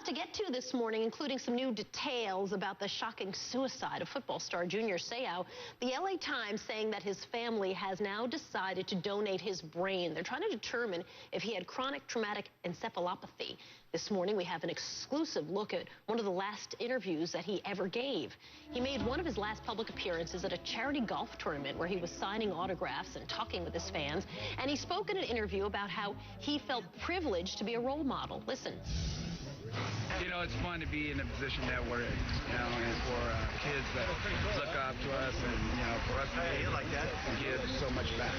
Lots to get to this morning, including some new details about the shocking suicide of football star Junior Seau. The LA Times saying that his family has now decided to donate his brain. They're trying to determine if he had chronic traumatic encephalopathy. This morning, we have an exclusive look at one of the last interviews that he ever gave. He made one of his last public appearances at a charity golf tournament where he was signing autographs and talking with his fans. And he spoke in an interview about how he felt privileged to be a role model. Listen. You know, it's fun to be in a position that we're in, you know, and for kids that look up to us, and, you know, for us to give so much back.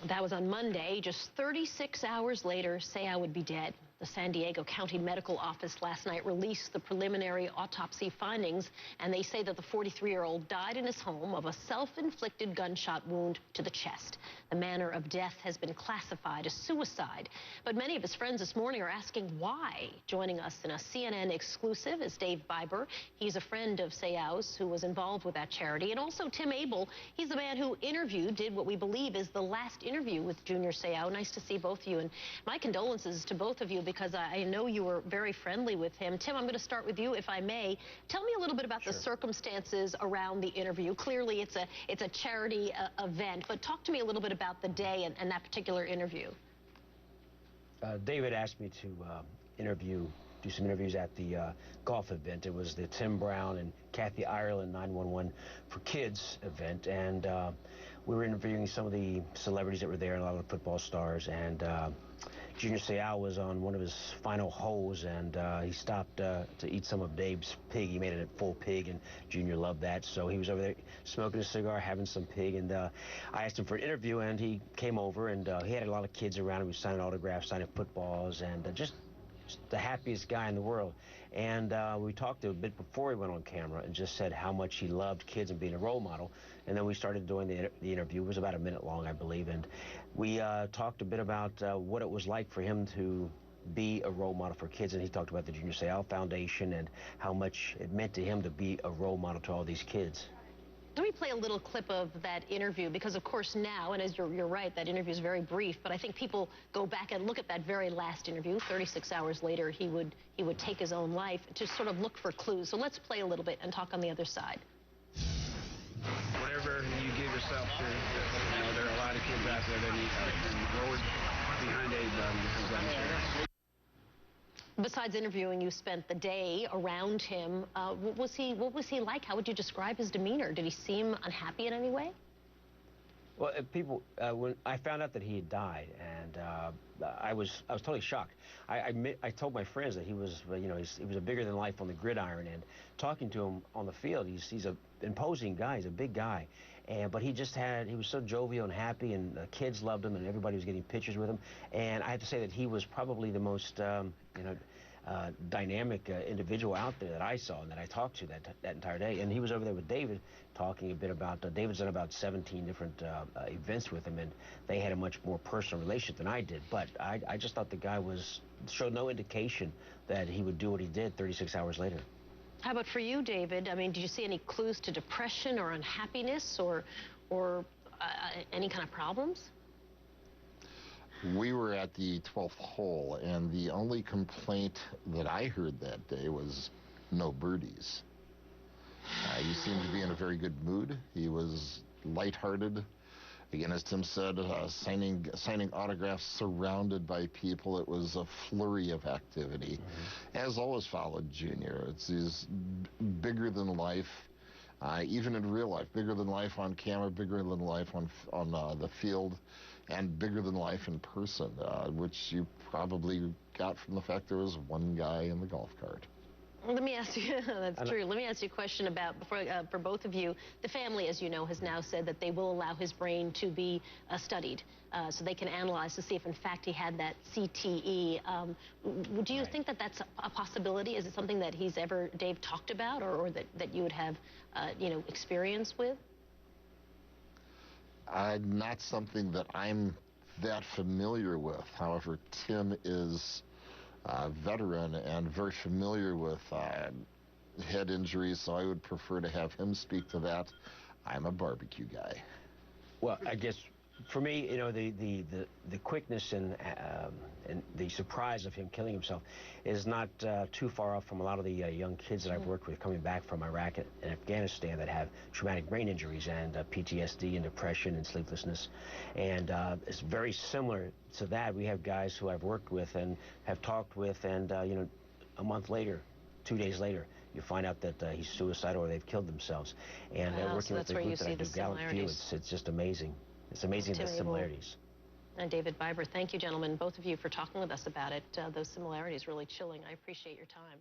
That was on Monday. Just 36 hours later, Seau would be dead. The San Diego County Medical Office last night released the preliminary autopsy findings, and they say that the 43-year-old died in his home of a self-inflicted gunshot wound to the chest. The manner of death has been classified as suicide, but many of his friends this morning are asking why. Joining us in a CNN exclusive is Dave Biber. He's a friend of Seau's who was involved with that charity, and also Tim Abell. He's the man who did what we believe is the last interview with Junior Seau. Nice to see both of you, and my condolences to both of you, because I know you were very friendly with him. Tim, I'm going to start with you, if I may. Tell me a little bit about the circumstances around the interview. Clearly, it's a charity event, but talk to me a little bit about the day and that particular interview. David asked me to do some interviews at the golf event. It was the Tim Brown and Kathy Ireland 911 for Kids event, and we were interviewing some of the celebrities that were there and a lot of the football stars, and Junior Seau was on one of his final holes, and he stopped to eat some of Dave's pig. He made it a full pig, and Junior loved that, so he was over there smoking a cigar, having some pig, and I asked him for an interview, and he came over, and he had a lot of kids around him. He was signing autographs, signing footballs, and just the happiest guy in the world. And we talked a bit before he went on camera and just said how much he loved kids and being a role model. And then we started doing the interview. It was about a minute long, I believe. And we talked a bit about what it was like for him to be a role model for kids. And he talked about the Junior Seau Foundation and how much it meant to him to be a role model to all these kids. Let me play a little clip of that interview, because of course now, and as you're right, that interview is very brief, but I think people go back and look at that very last interview. 36 hours later, he would take his own life, to sort of look for clues. So let's play a little bit and talk on the other side. Whatever you give yourself to, you know, there are a lot of kids out there that need help, and the road behind Abell becomes unfair. Besides interviewing, you spent the day around him. What was he like? How would you describe his demeanor? Did he seem unhappy in any way? Well, when I found out that he had died, and I was totally shocked. I told my friends that he was, you know, he was a bigger than life on the gridiron, and talking to him on the field, he's an imposing guy. He's a big guy, but he was so jovial and happy, and the kids loved him, and everybody was getting pictures with him. And I have to say that he was probably the most dynamic individual out there that I saw and that I talked to that entire day. And he was over there with David, talking a bit about, David's done about 17 different events with him, and they had a much more personal relationship than I did. But I just thought the guy showed no indication that he would do what he did 36 hours later. How about for you, David? I mean, did you see any clues to depression or unhappiness or any kind of problems? We were at the 12th hole, and the only complaint that I heard that day was no birdies. He seemed to be in a very good mood. He was lighthearted. Again, as Tim said, signing autographs, surrounded by people. It was a flurry of activity. As always followed Junior. He's bigger than life, even in real life. Bigger than life on camera, bigger than life on the field, and bigger than life in person, which you probably got from the fact there was one guy in the golf cart. Let me ask you, that's true. Let me ask you a question about, for both of you. The family, as you know, has now said that they will allow his brain to be studied, so they can analyze to see if, in fact, he had that CTE. Do you think that that's a possibility? Is it something that Dave talked about, or that you would have, experience with? Not something that I'm that familiar with. However, Tim is a veteran and very familiar with head injuries, so I would prefer to have him speak to that. I'm a barbecue guy. Well, I guess For me, you know, the quickness and the surprise of him killing himself is not too far off from a lot of the young kids that I've worked with coming back from Iraq and Afghanistan that have traumatic brain injuries and PTSD and depression and sleeplessness. And it's very similar to that. We have guys who I've worked with and have talked with, and you know, a month later, 2 days later, you find out that he's suicidal or they've killed themselves. And Wow, working so with that's the where you group that see I the do, Gallant Few, similarities. it's just amazing. It's amazing the Timothy, similarities. And David Biber, thank you, gentlemen, both of you, for talking with us about it. Those similarities really chilling. I appreciate your time.